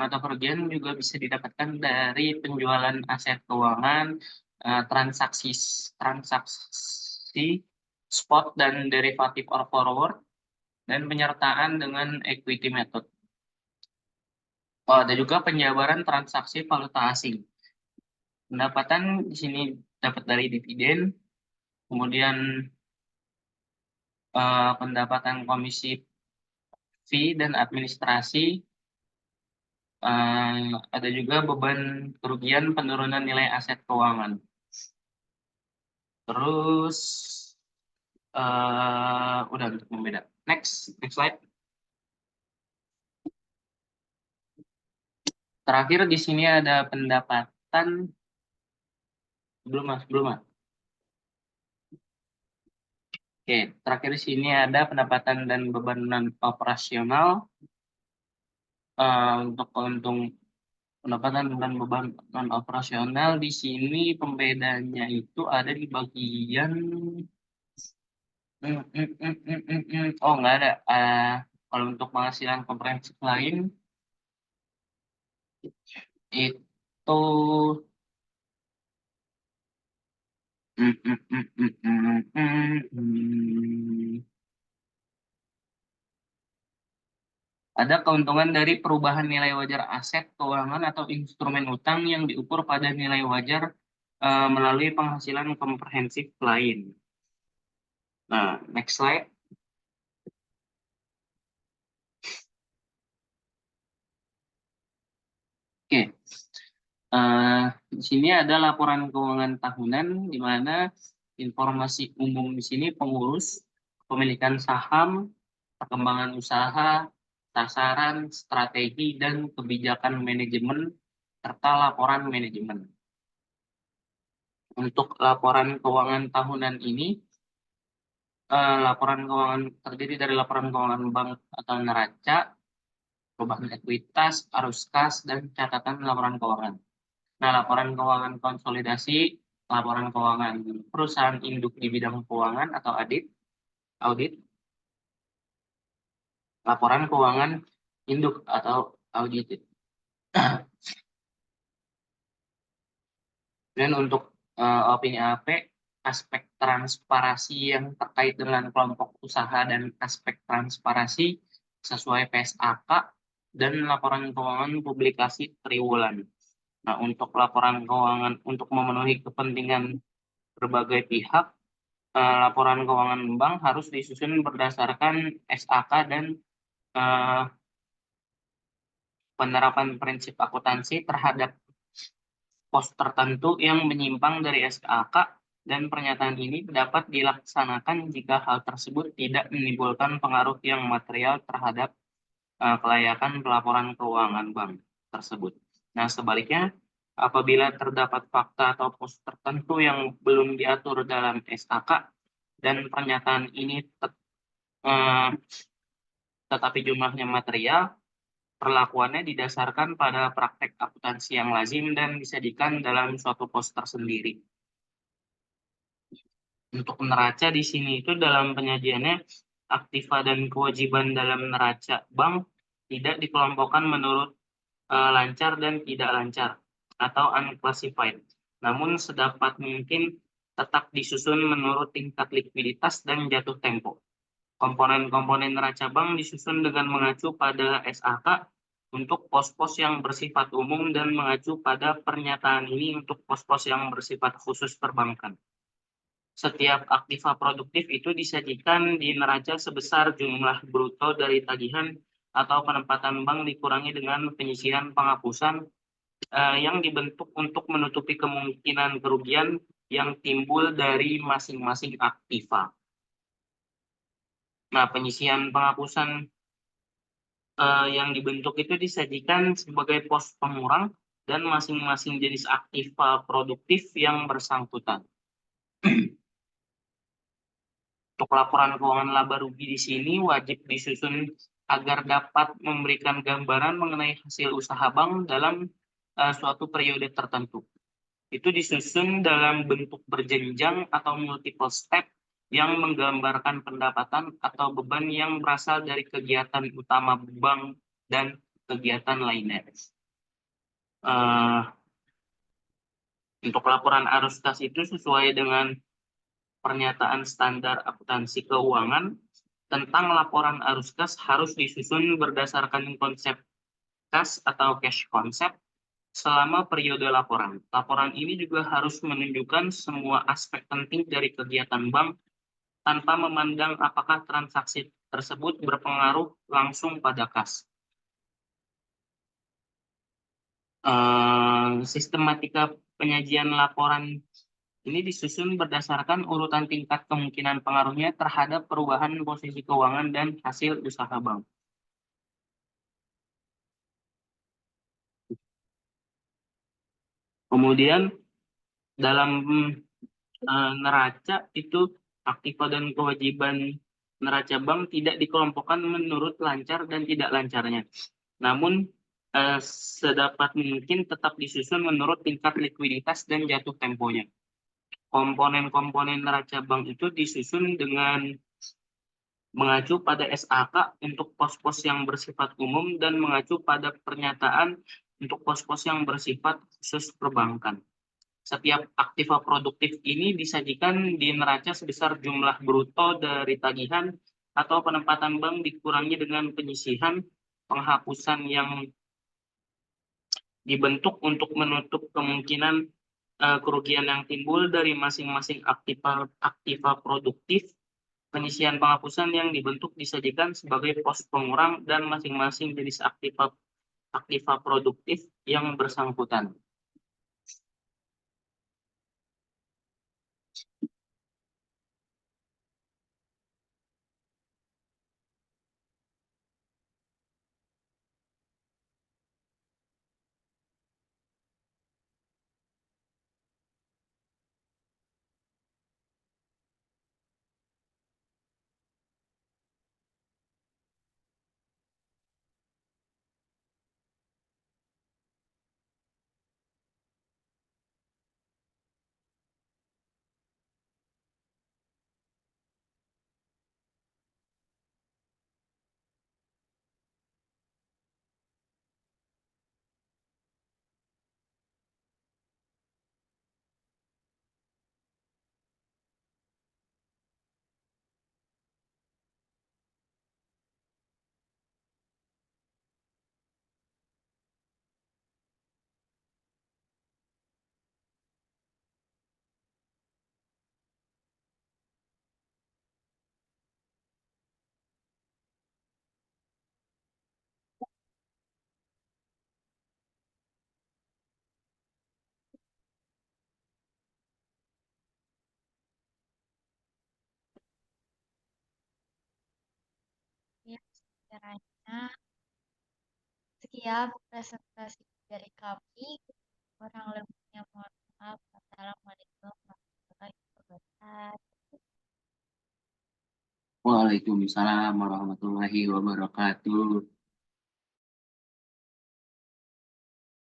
atau kerugian juga bisa didapatkan dari penjualan aset keuangan, transaksi spot dan derivatif or forward, dan penyertaan dengan equity method. Ada juga penjabaran transaksi valuta asing. Pendapatan di sini dapat dari dividen, kemudian pendapatan komisi fee dan administrasi, ada juga beban kerugian penurunan nilai aset keuangan. Terus udah untuk membeda. Next slide. Terakhir di sini ada pendapatan belum mas. Oke, terakhir di sini ada pendapatan dan beban non operasional. Untuk pendapatan dan beban non operasional di sini pembedanya itu ada di bagian oh nggak ada. Kalau untuk penghasilan komprehensif lain itu ada keuntungan dari perubahan nilai wajar aset keuangan atau instrumen utang yang diukur pada nilai wajar melalui penghasilan komprehensif lain. Nah, next slide. Oke. Di sini ada laporan keuangan tahunan di mana informasi umum di sini pengurus, pemilikan saham, perkembangan usaha, sasaran, strategi, dan kebijakan manajemen, serta laporan manajemen. Untuk laporan keuangan tahunan ini, laporan keuangan terdiri dari laporan keuangan bank atau neraca, perubahan ekuitas, arus kas, dan catatan laporan keuangan. Nah, laporan keuangan konsolidasi, laporan keuangan perusahaan induk di bidang keuangan atau audit, laporan keuangan induk atau audited. Dan untuk opini AP, aspek transparansi yang terkait dengan kelompok usaha dan aspek transparansi sesuai PSAK dan laporan keuangan publikasi triwulan. Nah, untuk laporan keuangan untuk memenuhi kepentingan berbagai pihak, laporan keuangan bank harus disusun berdasarkan SAK dan eh, penerapan prinsip akuntansi terhadap pos tertentu yang menyimpang dari SAK, dan pernyataan ini dapat dilaksanakan jika hal tersebut tidak menimbulkan pengaruh yang material terhadap kelayakan pelaporan keuangan bank tersebut. Nah, sebaliknya, apabila terdapat fakta atau pos tertentu yang belum diatur dalam SAK dan pernyataan ini eh, tetapi jumlahnya material, perlakuannya didasarkan pada praktek akuntansi yang lazim dan disajikan dalam suatu pos tersendiri. Untuk neraca di sini itu dalam penyajiannya, aktiva dan kewajiban dalam neraca bank tidak dikelompokkan menurut lancar dan tidak lancar atau unclassified. Namun sedapat mungkin tetap disusun menurut tingkat likuiditas dan jatuh tempo. Komponen-komponen neraca bank disusun dengan mengacu pada SAK untuk pos-pos yang bersifat umum dan mengacu pada pernyataan ini untuk pos-pos yang bersifat khusus perbankan. Setiap aktiva produktif itu disajikan di neraca sebesar jumlah bruto dari tagihan atau penempatan bank dikurangi dengan penyisihan penghapusan yang dibentuk untuk menutupi kemungkinan kerugian yang timbul dari masing-masing aktiva. Nah, penyisihan penghapusan yang dibentuk itu disajikan sebagai pos pengurang dan masing-masing jenis aktiva produktif yang bersangkutan. Untuk laporan keuangan laba rugi di sini wajib disusun agar dapat memberikan gambaran mengenai hasil usaha bank dalam suatu periode tertentu. Itu disusun dalam bentuk berjenjang atau multiple step yang menggambarkan pendapatan atau beban yang berasal dari kegiatan utama bank dan kegiatan lainnya. Untuk laporan arus kas itu sesuai dengan pernyataan standar akuntansi keuangan tentang laporan arus kas harus disusun berdasarkan konsep kas atau cash concept selama periode laporan. Laporan ini juga harus menunjukkan semua aspek penting dari kegiatan bank tanpa memandang apakah transaksi tersebut berpengaruh langsung pada kas. Sistematika penyajian laporan ini disusun berdasarkan urutan tingkat kemungkinan pengaruhnya terhadap perubahan posisi keuangan dan hasil usaha bank. Kemudian dalam neraca itu aktiva dan kewajiban neraca bank tidak dikelompokkan menurut lancar dan tidak lancarnya. Namun sedapat mungkin tetap disusun menurut tingkat likuiditas dan jatuh temponya. Komponen-komponen neraca bank itu disusun dengan mengacu pada SAK untuk pos-pos yang bersifat umum dan mengacu pada pernyataan untuk pos-pos yang bersifat khusus perbankan. Setiap aktiva produktif ini disajikan di neraca sebesar jumlah bruto dari tagihan atau penempatan bank dikurangi dengan penyisihan penghapusan yang dibentuk untuk menutup kemungkinan kerugian yang timbul dari masing-masing aktiva produktif. Penyisihan penghapusan yang dibentuk disajikan sebagai pos pengurang dan masing-masing jenis aktiva produktif yang bersangkutan. pembicaranya. Sekian presentasi dari kami. Kurang lebihnya mohon maaf. Assalamualaikum warahmatullahi wabarakatuh. Waalaikumsalam warahmatullahi wabarakatuh.